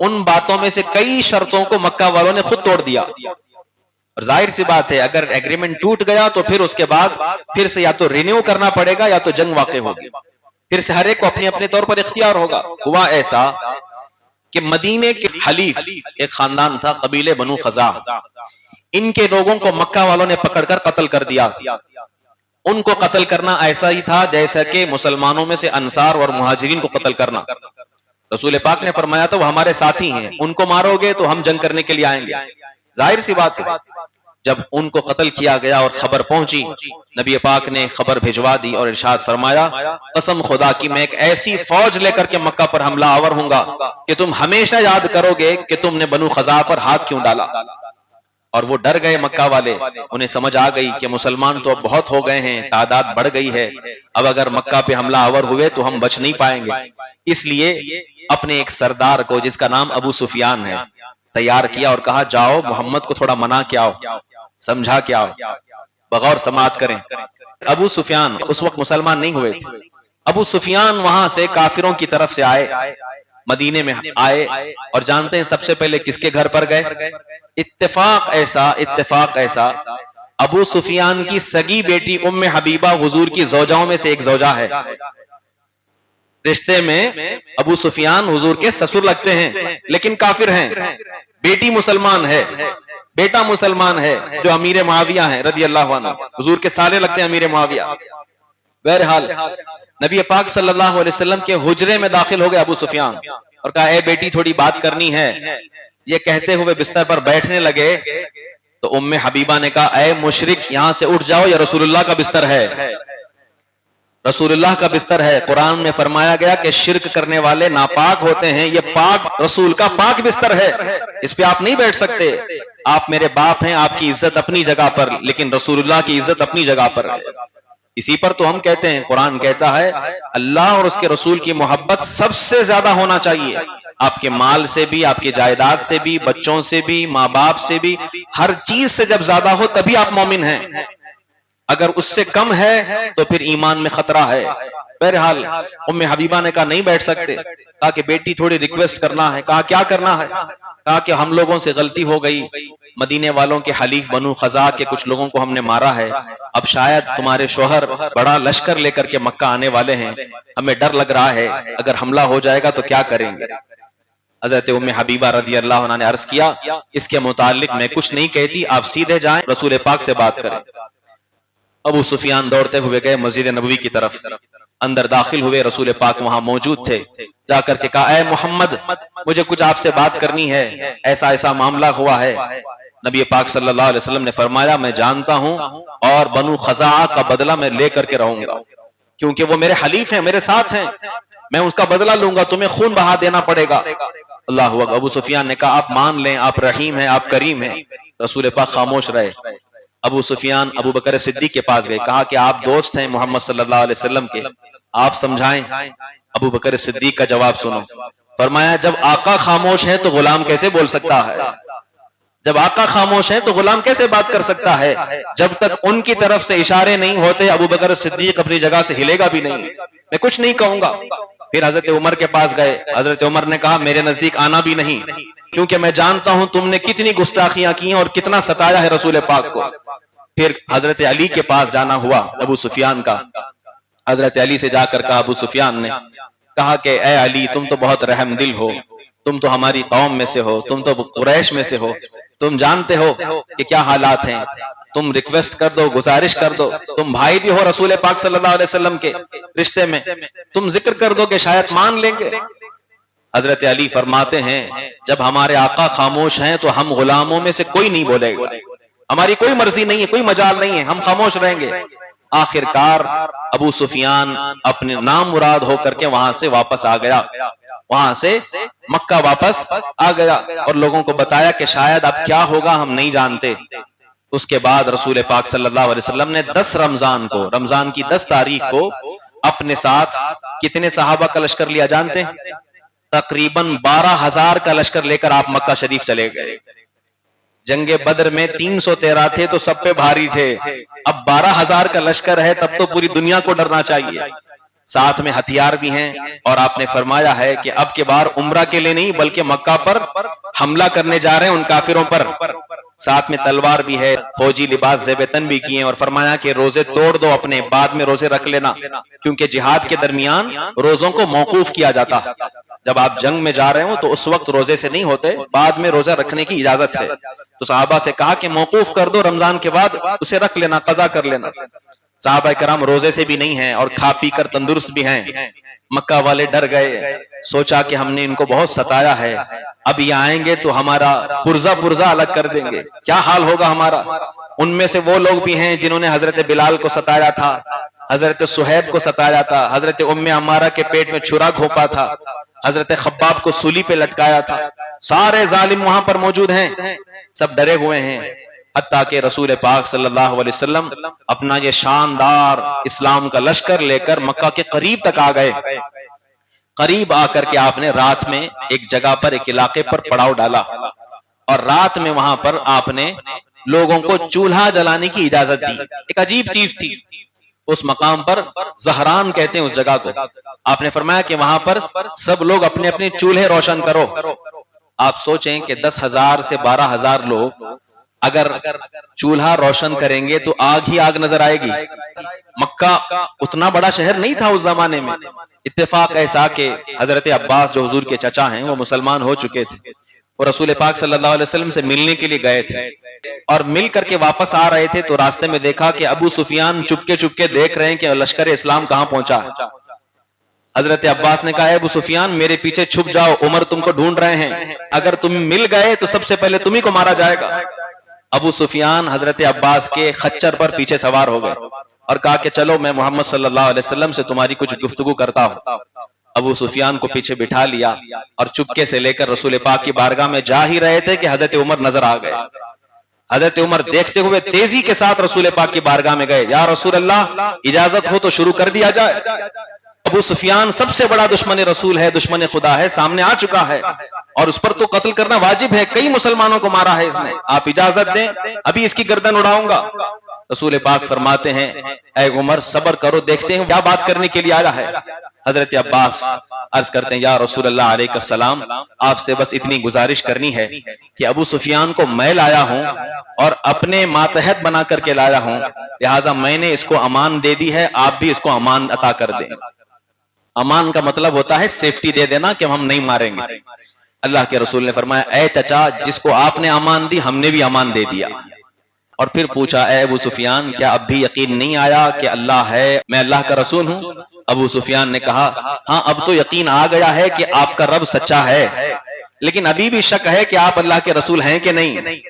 ان باتوں میں سے کئی شرطوں کو مکہ والوں نے خود توڑ دیا۔ اور ظاہر سی بات ہے اگر ایگریمنٹ ٹوٹ گیا تو پھر اس کے بعد پھر سے یا تو رینیو کرنا پڑے گا یا تو جنگ واقع ہوگی، پھر سے ہر ایک کو اپنے اپنے طور پر اختیار ہوگا۔ ہوا ایسا کہ مدینے کے حلیف ایک خاندان تھا، قبیلے بنو خزاعہ، ان کے لوگوں کو مکہ والوں نے پکڑ کر قتل کر دیا۔ ان کو قتل کرنا ایسا ہی تھا جیسا کہ مسلمانوں میں سے انصار اور مہاجرین کو قتل کرنا۔ رسول پاک نے فرمایا تو وہ ہمارے ساتھی ہیں، ان کو مارو گے تو ہم جنگ کرنے کے لیے آئیں گے۔ ظاہر سی بات ہے جب ان کو قتل کیا گیا اور خبر پہنچی، نبی پاک نے خبر بھجوا دی اور ارشاد فرمایا قسم خدا کی میں ایک ایسی فوج لے کر کے مکہ پر حملہ آور ہوں گا کہ تم ہمیشہ یاد کرو گے کہ تم نے بنو خزاعہ پر ہاتھ کیوں ڈالا۔ اور وہ ڈر گئے مکہ والے، انہیں سمجھ آ گئی کہ مسلمان تو اب بہت ہو گئے ہیں، تعداد بڑھ گئی ہے، اب اگر مکہ پہ حملہ آور ہوئے تو ہم بچ نہیں پائیں گے۔ اس لیے اپنے ایک سردار کو جس کا نام ابو سفیان ہے تیار کیا اور کہا جاؤ محمد کو تھوڑا منا کے آؤ، سمجھا کے آؤ، بغور سماعت کریں۔ ابو سفیان اس وقت مسلمان نہیں ہوئے تھے، ابو سفیان وہاں سے کافروں کی طرف سے آئے، مدینے میں آئے، اور جانتے ہیں سب سے پہلے کس کے گھر پر گئے؟ اتفاق ایسا ابو سفیان کی سگی بیٹی ام حبیبہ حضور کی زوجاؤں میں سے ایک زوجہ ہے، رشتے میں ابو سفیان حضور کے سسر لگتے ہیں لیکن کافر ہیں، بیٹی مسلمان ہے، بیٹا مسلمان ہے جو امیر معاویہ ہیں رضی اللہ عنہ، حضور کے سالے لگتے ہیں امیر معاویہ۔ بہرحال نبی پاک صلی اللہ علیہ وسلم کے حجرے میں داخل ہو گئے ابو سفیان اور کہا اے بیٹی تھوڑی بات کرنی ہے۔ یہ کہتے ہوئے بستر پر بیٹھنے لگے تو ام حبیبہ نے کہا اے مشرک یہاں سے اٹھ جاؤ، یہ رسول اللہ کا بستر ہے، رسول اللہ کا بستر ہے۔ قرآن میں فرمایا گیا کہ شرک کرنے والے ناپاک ہوتے ہیں، یہ پاک رسول کا پاک بستر ہے، اس پہ آپ نہیں بیٹھ سکتے۔ آپ میرے باپ ہیں، آپ کی عزت اپنی جگہ پر، لیکن رسول اللہ کی عزت اپنی جگہ پر ہے۔ اسی پر تو ہم کہتے ہیں، قرآن کہتا ہے اللہ اور اس کے رسول کی محبت سب سے زیادہ ہونا چاہیے، آپ کے مال سے بھی، آپ کی جائیداد سے بھی، بچوں سے بھی، ماں باپ سے بھی، ہر چیز سے جب زیادہ ہو تبھی آپ مومن ہیں، اگر اس سے کم ہے تو پھر ایمان میں خطرہ ہے۔ بہرحال ام حبیبہ نے کہا نہیں بیٹھ سکتے، کہا کہ بیٹی تھوڑی ریکویسٹ کرنا ہے۔ کہا کیا کرنا ہے؟ کہا کہ ہم لوگوں سے غلطی ہو گئی، مدینے والوں کے حلیف بنو خزاعہ کے کچھ لوگوں کو ہم نے مارا ہے، اب شاید تمہارے شوہر بڑا لشکر لے کر کے مکہ آنے والے ہیں، ہمیں ڈر لگ رہا ہے اگر حملہ ہو جائے گا تو کیا کریں گے؟ حضرت ام حبیبہ رضی اللہ عنہ نے عرض کیا اس کے متعلق میں کچھ نہیں کہتی، آپ سیدھے جائیں رسول پاک سے بات کریں۔ ابو سفیان دوڑتے ہوئے گئے مسجد نبوی کی طرف، اندر داخل ہوئے، رسول پاک وہاں موجود تھے، جا کر کے کہا اے محمد مجھے کچھ آپ سے بات کرنی ہے، ایسا ایسا معاملہ ہوا ہے۔ نبی پاک صلی اللہ علیہ وسلم نے فرمایا میں جانتا ہوں اور بنو خزاعہ کا بدلہ میں لے کر کے رہوں گا، کیونکہ وہ میرے حلیف ہیں، میرے ساتھ ہیں، میں اس کا بدلہ لوں گا، تمہیں خون بہا دینا پڑے گا۔ اللہ اکبر۔ ابو سفیان نے کہا آپ مان لیں، آپ رحیم ہیں، آپ کریم ہیں۔ رسول پاک خاموش رہے۔ ابو سفیان ابو بکر صدیق کے پاس گئے، کہا کہ آپ دوست ہیں محمد صلی اللہ علیہ وسلم کے، آپ سمجھائیں۔ ابو بکر صدیق کا جواب سنو، فرمایا جب آقا خاموش ہے تو غلام کیسے بول سکتا ہے؟ جب آقا خاموش ہے تو غلام کیسے بات کر سکتا ہے؟ جب تک ان کی طرف سے اشارے نہیں ہوتے ابو بکر صدیق اپنی جگہ سے ہلے گا بھی نہیں، میں کچھ نہیں کہوں گا۔ پھر حضرت عمر کے پاس گئے، حضرت عمر نے کہا میرے نزدیک آنا بھی نہیں، کیونکہ میں جانتا ہوں تم نے کتنی گستاخیاں کی ہیں اور کتنا ستایا ہے رسول پاک کو. پھر حضرت علی کے پاس جانا ہوا ابو سفیان کا. حضرت علی سے جا کر کہا ابو سفیان نے کہا کہ اے علی تم تو بہت رحم دل ہو, تم تو ہماری قوم میں سے ہو, تم تو قریش میں سے ہو, تم جانتے ہو کہ کیا حالات ہیں, تم ریکویسٹ کر دو, گزارش کر دو, تم بھائی بھی ہو رسول پاک صلی اللہ علیہ وسلم کے رشتے میں, تم ذکر کر دو کہ شاید مان لیں گے. حضرت علی فرماتے ہیں جب ہمارے آقا خاموش ہیں تو ہم غلاموں میں سے کوئی نہیں بولے گا, ہماری کوئی مرضی نہیں ہے, کوئی مجال نہیں ہے, ہم خاموش رہیں گے. آخر کار ابو سفیان اپنے نام مراد ہو کر کے وہاں سے واپس آ گیا, وہاں سے مکہ واپس آ گیا اور لوگوں کو بتایا کہ شاید اب کیا ہوگا ہم نہیں جانتے. اس کے بعد رسول پاک صلی اللہ علیہ وسلم نے 10 رمضان کو, رمضان کی 10 تاریخ کو اپنے ساتھ کتنے صحابہ کا لشکر لیا جانتے ہیں؟ تقریباً 12,000 کا لشکر لے کر آپ مکہ شریف چلے گئے. جنگ بدر میں 313 تھے تو سب پہ بھاری تھے, اب 12,000 کا لشکر ہے تب تو پوری دنیا کو ڈرنا چاہیے. ساتھ میں ہتھیار بھی ہیں اور آپ نے فرمایا ہے کہ اب کے بار عمرہ کے لیے نہیں بلکہ مکہ پر حملہ کرنے جا رہے ہیں ان کافروں پر. ساتھ میں تلوار بھی ہے, فوجی لباس زیب تن بھی کیے اور فرمایا کہ روزے توڑ دو اپنے, بعد میں روزے رکھ لینا, کیونکہ جہاد کے درمیان روزوں کو موقوف کیا جاتا. جب آپ جنگ میں جا رہے ہو تو اس وقت روزے سے نہیں ہوتے, بعد میں روزہ رکھنے کی اجازت ہے. تو صحابہ سے کہا کہ موقوف کر دو, رمضان کے بعد اسے رکھ لینا, قضا کر لینا. صحابہ کرام روزے سے بھی نہیں ہیں اور کھا پی کر تندرست بھی ہیں. مکہ والے ڈر گئے, سوچا کہ ہم نے ان کو بہت ستایا ہے, اب یہ آئیں گے تو ہمارا پرزا الگ کر دیں گے, کیا حال ہوگا ہمارا. ان میں سے وہ لوگ بھی ہیں جنہوں نے حضرت بلال کو ستایا تھا, حضرت صہیب کو ستایا تھا, حضرت ام عمارہ کے پیٹ میں چھرا گھونپا تھا, حضرت خباب کو سولی پہ لٹکایا تھا. سارے ظالم وہاں پر موجود ہیں, سب ڈرے ہوئے ہیں. حتیٰ کہ رسول پاک صلی اللہ علیہ وسلم اپنا یہ شاندار اسلام کا لشکر لے کر مکہ کے قریب تک آ گئے. قریب آ کر کے آپ نے رات میں ایک جگہ پر, ایک علاقے پر پڑاؤ ڈالا اور رات میں وہاں پر آپ نے لوگوں کو چولہا جلانے کی اجازت دی. ایک عجیب چیز تھی. اس مقام پر زہران کہتے ہیں اس جگہ کو. آپ نے فرمایا کہ وہاں پر سب لوگ اپنے اپنے چولہے روشن کرو. آپ سوچیں کہ 10,000 سے 12,000 لوگ اگر چولہا روشن کریں گے تو آگ ہی آگ نظر آئے گی. مکہ اتنا بڑا شہر نہیں تھا اس زمانے میں. اتفاق ایسا کہ حضرت عباس جو حضور کے چچا ہیں وہ مسلمان ہو چکے تھے, وہ رسول پاک صلی اللہ علیہ وسلم سے ملنے کے لیے گئے تھے اور مل کر کے واپس آ رہے تھے تو راستے میں دیکھا کہ ابو سفیان چپکے دیکھ رہے ہیں کہ لشکر اسلام کہاں پہنچا ہے. حضرت عباس نے کہا ابو سفیان میرے پیچھے چھپ جاؤ, عمر تم کو ڈھونڈ رہے ہیں, اگر تم مل گئے تو سب سے پہلے تمہیں کو مارا جائے گا. ابو سفیان حضرت عباس کے خچر پر پیچھے سوار ہو گئے اور کہا کہ چلو میں محمد صلی اللہ علیہ وسلم سے تمہاری کچھ گفتگو کرتا ہوں. ابو سفیان کو پیچھے بٹھا لیا اور چپکے سے لے کر رسول پاک کی بارگاہ میں جا ہی رہے تھے کہ حضرت عمر نظر آ گئے. حضرت عمر دیکھتے ہوئے تیزی کے ساتھ رسول پاک کی بارگاہ میں گئے. یا رسول اللہ اجازت ہو تو شروع کر دیا جائے. ابو سفیان سب سے بڑا دشمن رسول ہے, دشمن خدا ہے, سامنے آ چکا ہے اور اس پر تو قتل کرنا واجب ہے, کئی مسلمانوں کو مارا ہے اس نے, آپ اجازت دیں ابھی اس کی گردن اڑاؤں گا. رسول پاک فرماتے ہیں اے عمر صبر کرو, دیکھتے ہیں کیا بات کرنے کے لیے آیا ہے. حضرت عباس عرض کرتے ہیں یا رسول اللہ علیہ السلام, آپ سے بس اتنی گزارش کرنی ہے کہ ابو سفیان کو میں لایا ہوں اور اپنے ماتحت بنا کر کے لایا ہوں, لہٰذا میں نے اس کو امان دے دی ہے, آپ بھی اس کو امان عطا کر دیں. امان کا مطلب ہوتا ہے سیفٹی دے دینا کہ ہم نہیں ماریں گے. اللہ کے رسول نے فرمایا اے چچا جس کو آپ نے امان دی ہم نے بھی امان دے دیا. اور پھر پوچھا اے ابو سفیان کیا اب بھی یقین نہیں آیا کہ اللہ ہے, میں اللہ کا رسول ہوں؟ ابو سفیان نے کہا ہاں اب تو یقین آ گیا ہے کہ آپ کا رب سچا ہے, لیکن ابھی بھی شک ہے کہ آپ اللہ کے رسول ہیں کہ نہیں.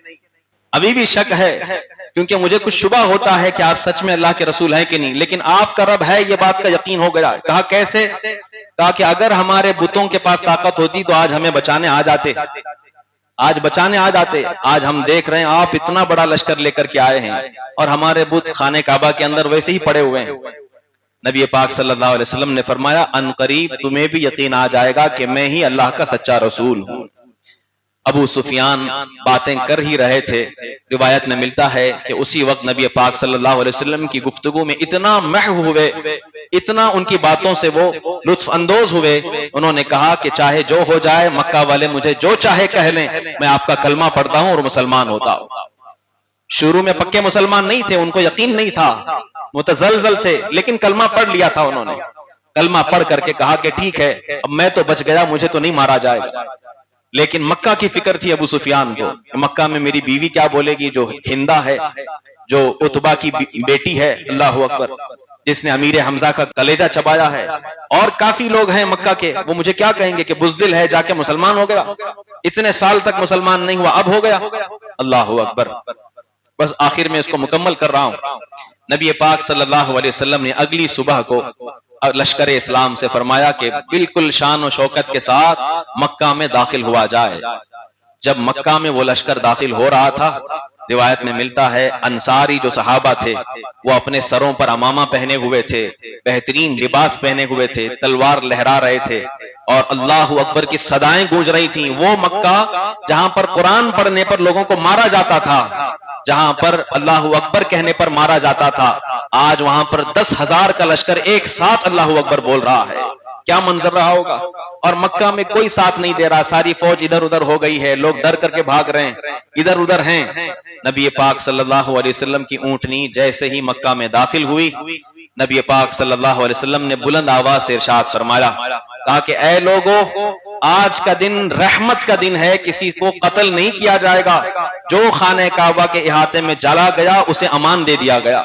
ابھی بھی شک ہے کیونکہ مجھے کچھ شبہ ہوتا ہے کہ آپ سچ میں اللہ کے رسول ہیں کہ نہیں, لیکن آپ کا رب ہے یہ بات کا یقین ہو گیا. کہا کیسے؟ کہا کہ اگر ہمارے بتوں کے پاس طاقت ہوتی تو آج ہمیں بچانے آ جاتے, آج بچانے آ جاتے. آج ہم دیکھ رہے ہیں آپ اتنا بڑا لشکر لے کر کے آئے ہیں اور ہمارے بت خانہ کعبہ کے اندر ویسے ہی پڑے ہوئے ہیں. نبی پاک صلی اللہ علیہ وسلم نے فرمایا ان قریب تمہیں بھی یقین آ جائے گا کہ میں ہی اللہ کا سچا رسول ہوں. ابو سفیان باتیں کر ہی رہے تھے. روایت میں ملتا ہے کہ اسی وقت نبی پاک صلی اللہ علیہ وسلم کی گفتگو میں اتنا محو ہوئے, اتنا ان کی باتوں سے وہ لطف اندوز ہوئے، انہوں نے کہا کہ چاہے جو ہو جائے، مکہ والے مجھے جو چاہے کہہ لیں، میں آپ کا کلمہ پڑھتا ہوں اور مسلمان ہوتا ہوں۔ شروع میں پکے مسلمان نہیں تھے، ان کو یقین نہیں تھا، متزلزل تھے، لیکن کلمہ پڑھ لیا تھا انہوں نے۔ کلمہ پڑھ کر کے کہا کہ ٹھیک ہے، اب میں تو بچ گیا، مجھے تو نہیں مارا جائے گا۔ لیکن مکہ کی فکر تھی ابو سفیان کو، مکہ میں میری بیوی کیا بولے گی، جو ہندہ ہے، جو عتبہ کی بیٹی ہے، اللہ اکبر، جس نے امیر حمزہ کا کلیجہ چبایا ہے، اور کافی لوگ ہیں مکہ کے، وہ مجھے کیا کہیں گے کہ بزدل ہے، جا کے مسلمان ہو گیا، اتنے سال تک مسلمان نہیں ہوا، اب ہو گیا۔ اللہ اکبر۔ بس آخر میں اس کو مکمل کر رہا ہوں۔ نبی پاک صلی اللہ علیہ وسلم نے اگلی صبح کو لشکر اسلام سے فرمایا کہ بالکل شان و شوکت کے ساتھ مکہ میں داخل ہوا جائے۔ جب مکہ میں وہ لشکر داخل ہو رہا تھا، روایت میں ملتا ہے انصاری جو صحابہ تھے وہ اپنے سروں پر امامہ پہنے ہوئے تھے، بہترین لباس پہنے ہوئے تھے، تلوار لہرا رہے تھے، اور اللہ اکبر کی صدائیں گونج رہی تھیں۔ وہ مکہ جہاں پر قرآن پڑھنے پر لوگوں کو مارا جاتا تھا، جہاں پر اللہ اکبر کہنے پر مارا جاتا تھا، آج وہاں پر 10,000 کا لشکر ایک ساتھ اللہ اکبر بول رہا ہے۔ کیا منظر رہا ہوگا؟ اور مکہ میں کوئی ساتھ نہیں دے رہا، ساری فوج ادھر ادھر ہو گئی ہے، لوگ ڈر کر کے بھاگ رہے ہیں، ادھر ادھر ہیں۔ نبی پاک صلی اللہ علیہ وسلم کی اونٹنی جیسے ہی مکہ میں داخل ہوئی، نبی پاک صلی اللہ علیہ وسلم نے بلند آواز سے ارشاد فرمایا، کہا کہ اے لوگو، آج کا دن رحمت کا دن ہے، کسی کو قتل نہیں کیا جائے گا، جو خانہ کعبہ کے احاطے میں چلا گیا اسے امان دے دیا گیا،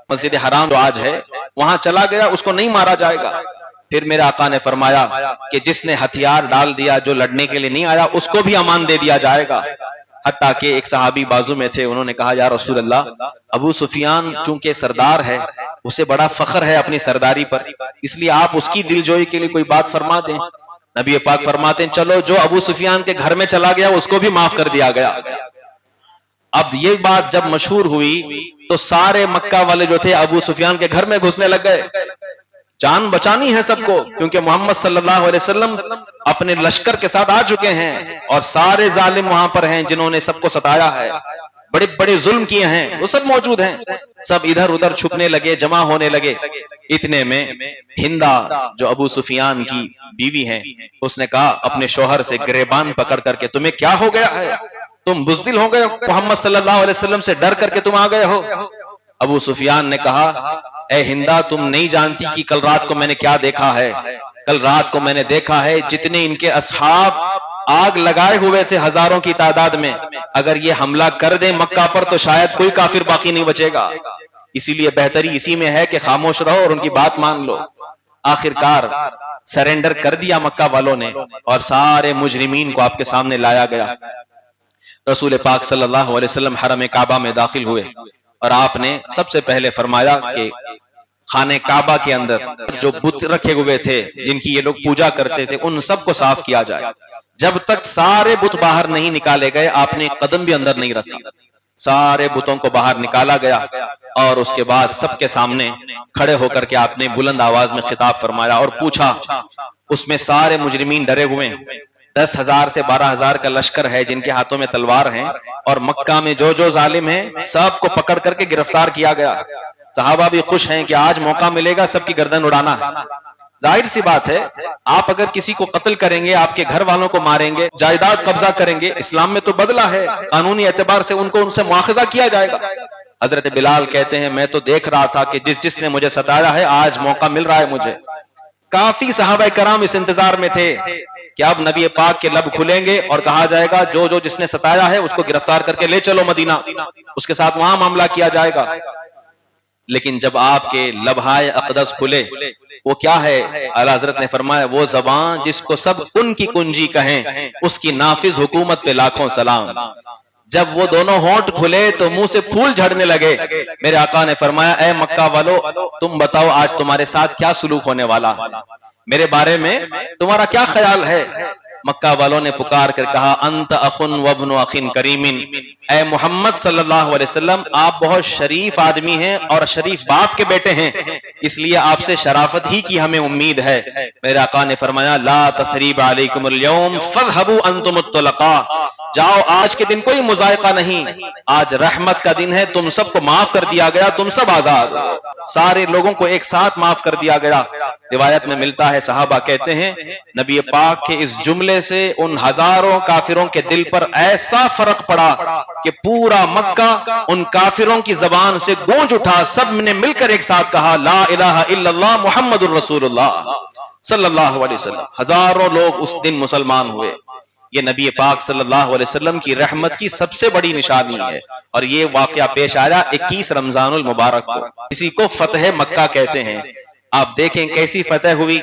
مسجد حرام جو آج ہے وہاں چلا گیا اس کو نہیں مارا جائے گا۔ پھر میرے آقا نے فرمایا کہ جس نے ہتھیار ڈال دیا، جو لڑنے کے لیے نہیں آیا، اس کو بھی امان دے دیا جائے گا۔ حتیٰ کہ ایک صحابی بازو میں تھے، انہوں نے کہا یا رسول اللہ، ابو سفیان چونکہ سردار ہے، اسے بڑا فخر ہے اپنی سرداری پر، اس لیے آپ اس کی دلجوئی کے لیے کوئی بات فرما دیں۔ نبی پاک فرماتے ہیں چلو جو ابو سفیان کے گھر میں چلا گیا اس کو بھی معاف کر دیا گیا۔ اب یہ بات جب مشہور ہوئی تو سارے مکہ والے جو تھے ابو سفیان کے گھر میں گھسنے لگ گئے، جان بچانی ہے سب کو، کیونکہ محمد صلی اللہ علیہ وسلم اپنے لشکر کے ساتھ آ چکے ہیں، اور سارے ظالم وہاں پر ہیں جنہوں نے سب کو ستایا ہے، بڑے بڑے ظلم کیے ہیں، وہ سب موجود ہیں، سب ادھر ادھر چھپنے لگے، جمع ہونے لگے۔ اتنے میں ہندا جو ابو سفیان کی بیوی ہیں، اس نے کہا اپنے شوہر سے گریبان پکڑ کر کے، تمہیں کیا ہو گیا ہے؟ تم بزدل ہو گئے، محمد صلی اللہ علیہ وسلم سے ڈر کر کے تم آ گئے ہو۔ ابو سفیان نے کہا اے ہندا، تم نہیں جانتی کہ کل رات کو میں نے کیا دیکھا ہے۔ کل رات کو میں نے دیکھا ہے جتنے ان کے اصحاب آگ لگائے ہوئے تھے ہزاروں کی تعداد میں، اگر یہ حملہ کر دیں مکہ پر تو شاید کوئی کافر باقی نہیں بچے گا، اسی لیے بہتری اسی میں ہے کہ خاموش رہو اور ان کی بات مان لو۔ آخر کار سرنڈر کر دیا مکہ والوں نے، اور سارے مجرمین کو آپ کے سامنے لایا گیا۔ رسول پاک صلی اللہ علیہ وسلم حرم کعبہ میں داخل ہوئے، اور آپ نے سب سے پہلے فرمایا کہ خانہ کعبہ کے اندر جو بت رکھے ہوئے تھے جن کی یہ لوگ پوجا کرتے تھے، ان سب کو صاف کیا جائے۔ جب تک سارے بت باہر نہیں نکالے گئے آپ نے قدم بھی اندر نہیں رکھا، سارے بتوں کو باہر نکالا گیا، اور اس کے بعد سب کے سامنے کھڑے ہو کر کے آپ نے بلند آواز میں خطاب فرمایا اور پوچھا، اس میں سارے مجرمین ڈرے ہوئے ہیں، 10,000 سے 12,000 کا لشکر ہے جن کے ہاتھوں میں تلوار ہیں، اور مکہ میں جو جو ظالم ہیں سب کو پکڑ کر کے گرفتار کیا گیا۔ صحابہ بھی خوش ہیں کہ آج موقع ملے گا سب کی گردن اڑانا ہے۔ ظاہر سی بات ہے، آپ اگر کسی کو قتل کریں گے، آپ کے گھر والوں کو ماریں گے، جائیداد قبضہ کریں گے، اسلام میں تو بدلہ ہے، قانونی اعتبار سے ان سے مواخذہ کیا جائے گا۔ حضرت بلال کہتے ہیں میں تو دیکھ رہا تھا کہ جس نے مجھے ستایا ہے آج موقع مل رہا ہے مجھے۔ کافی صحابہ کرام اس انتظار میں تھے کہ اب نبی پاک کے لب کھلیں گے اور کہا جائے گا جو جس نے ستایا ہے اس کو گرفتار کر کے لے چلو مدینہ، اس کے ساتھ وہاں معاملہ کیا جائے گا۔ لیکن جب آپ کے لبہائے اقدس کھلے، وہ کیا ہے؟ اعلیٰ حضرت نے فرمایا وہ زبان جس کو سب ان کی کنجی کہیں، اس کی نافذ حکومت پہ لاکھوں سلام۔ جب وہ دونوں ہونٹ کھلے تو منہ سے پھول جھڑنے لگے۔ میرے آقا نے فرمایا اے مکہ والو، تم بتاؤ آج تمہارے ساتھ کیا سلوک ہونے والا، میرے بارے میں تمہارا کیا خیال ہے؟ مکہ والوں نے پکار کر کہا انت اخن وابن اخن کریم، اے محمد صلی اللہ علیہ وسلم آپ بہت شریف آدمی ہیں اور شریف باپ کے بیٹے ہیں، اس لیے آپ سے شرافت ہی کی ہمیں امید ہے۔ میرے آقا نے فرمایا لا تثریب علیکم اليوم فاذهبوا انتم الطلقاء، جاؤ آج کے دن کوئی مذائقہ نہیں، آج رحمت کا دن ہے، تم سب کو معاف کر دیا گیا، تم سب آزاد، سارے لوگوں کو ایک ساتھ معاف کر دیا گیا۔ روایت میں ملتا ہے صحابہ کہتے ہیں نبی پاک کے اس جملے سے ان ہزاروں کافروں کے دل پر ایسا فرق پڑا کہ پورا مکہ ان کافروں کی زبان سے گونج اٹھا، سب نے مل کر ایک ساتھ کہا لا الہ الا اللہ محمد الرسول اللہ صلی اللہ علیہ وسلم۔ ہزاروں لوگ اس دن مسلمان ہوئے۔ یہ نبی پاک صلی اللہ علیہ وسلم کی رحمت کی سب سے بڑی نشانی ہے، اور یہ واقعہ پیش آیا 21 رمضان المبارک کو۔ اسی کو فتح مکہ کہتے ہیں۔ آپ دیکھیں کیسی فتح ہوئی،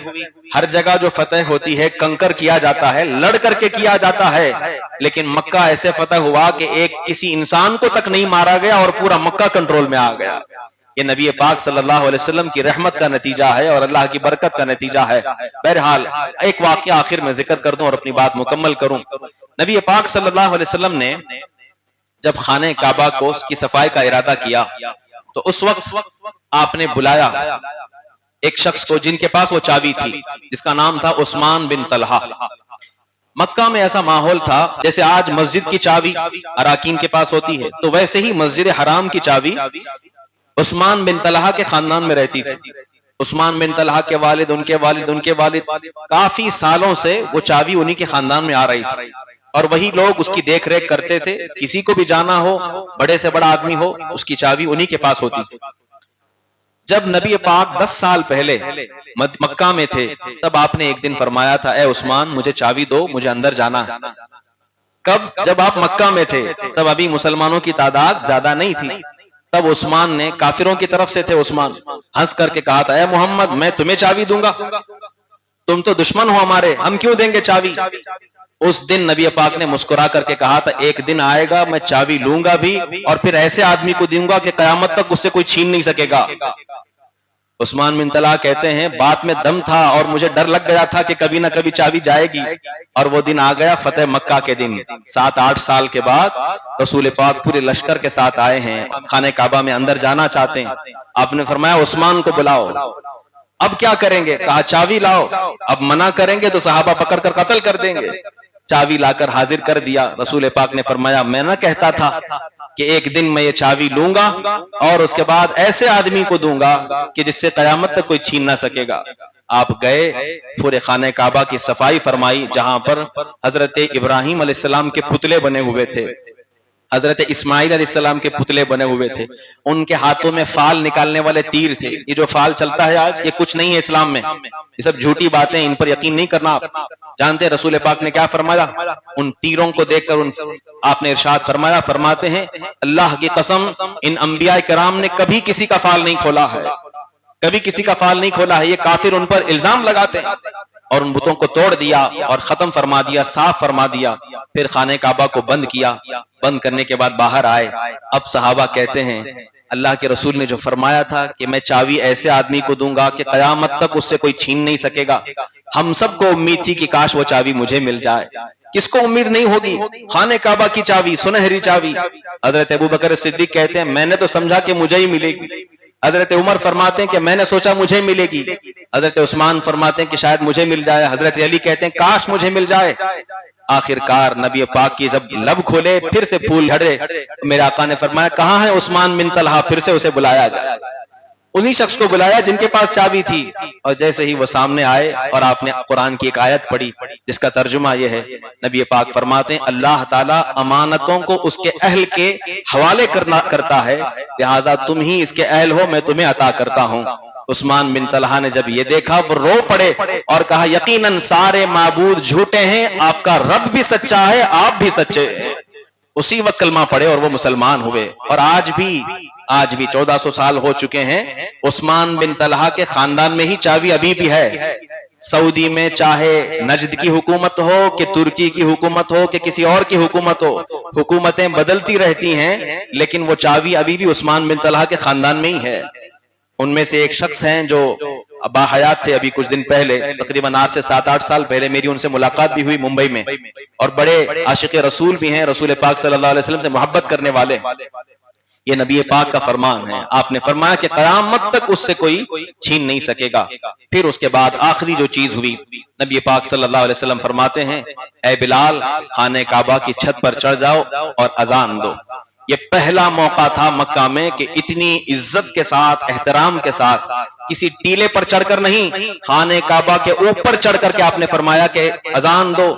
ہر جگہ جو فتح ہوتی ہے کنکر کیا جاتا ہے، لڑ کر کے کیا جاتا ہے، لیکن مکہ ایسے فتح ہوا کہ ایک کسی انسان کو تک نہیں مارا گیا اور پورا مکہ کنٹرول میں آ گیا۔ یہ نبی پاک صلی اللہ علیہ وسلم کی رحمت کا نتیجہ ہے اور اللہ کی برکت کا نتیجہ ہے۔ بہرحال ایک واقعہ آخر میں ذکر کر دوں اور اپنی بات مکمل کروں۔ نبی پاک صلی اللہ علیہ وسلم نے جب خانہ کعبہ کو اس کی صفائی کا ارادہ کیا تو اس وقت آپ نے بلایا ایک شخص کو جن کے پاس وہ چابی تھی، جس کا نام تھا عثمان بن طلحہ۔ مکہ میں ایسا ماحول تھا جیسے آج مسجد کی چابی اراکین کے پاس ہوتی ہے، تو ویسے ہی مسجد حرام کی چابی عثمان بن طلحہ کے خاندان میں رہتی تھی۔ عثمان بن طلحہ کے والد، ان کے والد کافی سالوں سے وہ چابی انہی کے خاندان میں آ رہی تھی، اور وہی لوگ اس کی دیکھ ریکھ کرتے تھے۔ کسی کو بھی جانا ہو، بڑے سے بڑا آدمی ہو، اس کی چابی انہی کے پاس ہوتی تھی۔ جب نبی پاک 10 سال پہلے مکہ میں تھے، تب آپ نے ایک دن فرمایا تھا اے عثمان مجھے چابی دو، مجھے اندر جانا ہے۔ کب؟ جب آپ مکہ میں تھے، تب ابھی مسلمانوں کی تعداد زیادہ نہیں تھی۔ تب عثمان نے، کافروں کی طرف سے تھے عثمان، ہنس کر کے کہا تھا اے محمد میں تمہیں چابی دوں گا، تم تو دشمن ہو ہمارے، ہم کیوں دیں گے چابی؟ اس دن نبی پاک نے مسکرا کر کے کہا تھا ایک دن آئے گا میں چابی لوں گا بھی، اور پھر ایسے آدمی کو دوں گا کہ قیامت تک اس سے کوئی چھین نہیں سکے گا۔ عثمان بن طلحہ کہتے ہیں بات میں دم تھا اور مجھے ڈر لگ گیا تھا کہ کبھی نہ کبھی چابی جائے گی، اور وہ دن آ گیا فتح مکہ کے دن۔ 7-8 سال کے بعد رسول پاک پورے لشکر کے ساتھ آئے ہیں، خانہ کعبہ میں اندر جانا چاہتے ہیں۔ آپ نے فرمایا عثمان کو بلاؤ۔ اب کیا کریں گے؟ کہا چابی لاؤ۔ اب منع کریں گے تو صحابہ پکڑ کر قتل کر دیں گے۔ چابی لا کر حاضر کر دیا۔ رسول پاک نے فرمایا میں نہ کہتا تھا کہ ایک دن میں یہ چابی لوں گا اور اس کے بعد ایسے آدمی کو دوں گا کہ جس سے قیامت تک کوئی چھین نہ سکے گا۔ آپ گئے، پورے خانہ کعبہ کی صفائی فرمائی، جہاں پر حضرت ابراہیم علیہ السلام کے پتلے بنے ہوئے تھے، حضرت اسماعیل علیہ السلام کے پتلے بنے ہوئے تھے، ان کے ہاتھوں میں فال نکالنے والے تیر تھے۔ یہ جو فال چلتا ہے آج، یہ کچھ نہیں ہے اسلام میں، یہ سب جھوٹی باتیں، ان پر یقین نہیں کرنا۔ آپ جانتے ہیں رسول پاک نے کیا فرمایا؟ ان تیروں کو دیکھ کر آپ نے ارشاد فرمایا، فرماتے ہیں اللہ کی قسم ان انبیاء کرام نے کبھی کسی کا فال نہیں کھولا ہے، کبھی کسی کا فال نہیں کھولا ہے۔ یہ کافر ان پر الزام لگاتے ہیں، اور ان بتوں کو توڑ دیا اور ختم فرما دیا، صاف فرما دیا۔ پھر خانہ کعبہ کو بند کیا، بند کرنے کے بعد باہر آئے۔ اب صحابہ کہتے ہیں اللہ کے رسول نے جو فرمایا تھا کہ میں چابی ایسے آدمی کو دوں گا کہ قیامت تک اس سے کوئی چھین نہیں سکے گا، ہم سب کو امید تھی کہ کاش وہ چابی مجھے مل جائے۔ کس کو امید نہیں ہوگی؟ خانہ کعبہ کی چابی، سنہری چابی۔ حضرت ابوبکر صدیق کہتے ہیں میں نے تو سمجھا کہ مجھے ہی ملے گی۔ حضرت عمر فرماتے ہیں کہ میں نے سوچا مجھے ملے گی۔ حضرت عثمان فرماتے ہیں کہ شاید مجھے مل جائے۔ حضرت علی کہتے ہیں کاش مجھے مل جائے۔ آخر کار نبی پاک کی جب لب کھولے، پھر سے پھول جھڑے، میرے آقا نے فرمایا کہاں ہے عثمان بن طلحہ؟ پھر سے اسے بلایا جائے۔ انہی شخص کو بلایا جن کے پاس چابی تھی، اور جیسے ہی وہ سامنے آئے اور آپ نے قرآن کی ایک آیت پڑھی جس کا ترجمہ یہ ہے، نبی پاک فرماتے ہیں اللہ تعالیٰ امانتوں کو اس کے اہل کے حوالے کرتا ہے، لہٰذا تم ہی اس کے اہل ہو، میں تمہیں عطا کرتا ہوں۔ عثمان بن طلحہ نے جب یہ دیکھا وہ رو پڑے اور کہا یقیناً سارے معبود جھوٹے ہیں، آپ کا رب بھی سچا ہے، آپ بھی سچے ہیں۔ اسی وقت کلمہ پڑھے اور وہ مسلمان ہوئے۔ اور آج بھی 1400 سال ہو چکے ہیں، عثمان بن طلحہ کے خاندان میں ہی چابی ابھی بھی ہے۔ سعودی میں چاہے نجد کی حکومت ہو کہ ترکی کی حکومت ہو کہ کسی اور کی حکومت ہو، حکومتیں بدلتی رہتی ہیں، لیکن وہ چابی ابھی بھی عثمان بن طلحہ کے خاندان میں ہی ہے۔ ان میں سے ایک شخص ہیں جو باحیات تھے، ابھی کچھ دن پہلے، تقریباً آج سے 7-8 سال پہلے میری ان سے ملاقات بھی ہوئی ممبئی میں، اور بڑے عاشق رسول بھی ہیں، رسول پاک صلی اللہ علیہ وسلم سے محبت کرنے والے۔ یہ نبی پاک کا فرمان ہے. آپ نے فرمایا کہ قیامت تک اس سے کوئی چھین نہیں سکے گا. پھر اس کے بعد آخری جو چیز ہوئی، نبی پاک صلی اللہ علیہ وسلم فرماتے ہیں اے بلال خانہ کعبہ کی چھت پر چڑھ جاؤ اور اذان دو. یہ پہلا موقع تھا مکہ میں کہ اتنی عزت کے ساتھ، احترام کے ساتھ، کسی ٹیلے پر چڑھ کر نہیں، خانہ کعبہ کے اوپر چڑھ کر کے آپ نے فرمایا کہ اذان دو.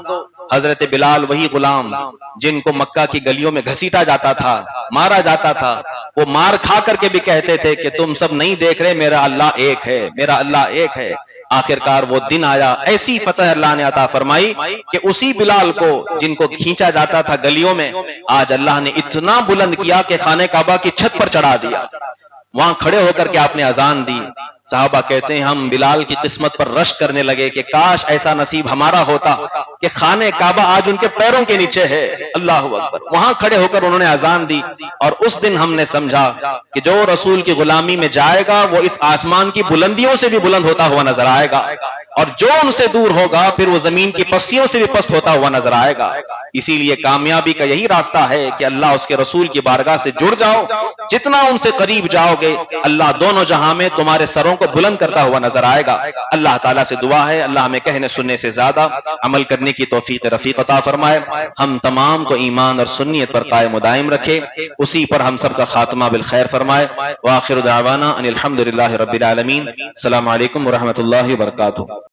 حضرت بلال وہی غلام جن کو مکہ کی گلیوں میں گھسیٹا جاتا تھا، مارا جاتا تھا، وہ مار کھا کر کے بھی کہتے تھے کہ تم سب نہیں دیکھ رہے میرا اللہ ایک ہے، میرا اللہ ایک ہے. آخرکار وہ دن آیا، ایسی فتح اللہ نے عطا فرمائی کہ اسی بلال کو جن کو کھینچا جاتا تھا گلیوں میں، آج اللہ نے اتنا بلند کیا کہ خانہ کعبہ کی چھت پر چڑھا دیا. وہاں کھڑے ہو کر کے آپ نے اذان دی. صحابہ کہتے ہیں ہم بلال کی قسمت پر رشک کرنے لگے کہ کاش ایسا نصیب ہمارا ہوتا کہ خانہ کعبہ آج ان کے پیروں کے نیچے ہے. اللہ اکبر. وہاں کھڑے ہو کر انہوں نے اذان دی، اور اس دن ہم نے سمجھا کہ جو رسول کی غلامی میں جائے گا وہ اس آسمان کی بلندیوں سے بھی بلند ہوتا ہوا نظر آئے گا، اور جو ان سے دور ہوگا پھر وہ زمین کی پستیوں سے بھی پست ہوتا ہوا نظر آئے گا. اسی لیے کامیابی کا یہی راستہ ہے کہ اللہ اس کے رسول کی بارگاہ سے جڑ جاؤ. جتنا ان سے قریب جاؤ گے اللہ دونوں جہاں میں تمہارے سروں کو بلند کرتا ہوا نظر آئے گا. اللہ تعالیٰ سے دعا ہے اللہ ہمیں کہنے سننے سے زیادہ عمل کرنے کی توفیق رفیق عطا فرمائے. ہم تمام کو ایمان اور سنیت پر قائم و دائم رکھے، اسی پر ہم سب کا خاتمہ بالخیر فرمائے. وآخر دعوانا ان الحمد للہ رب العالمین. السلام علیکم ورحمۃ اللہ وبرکاتہ.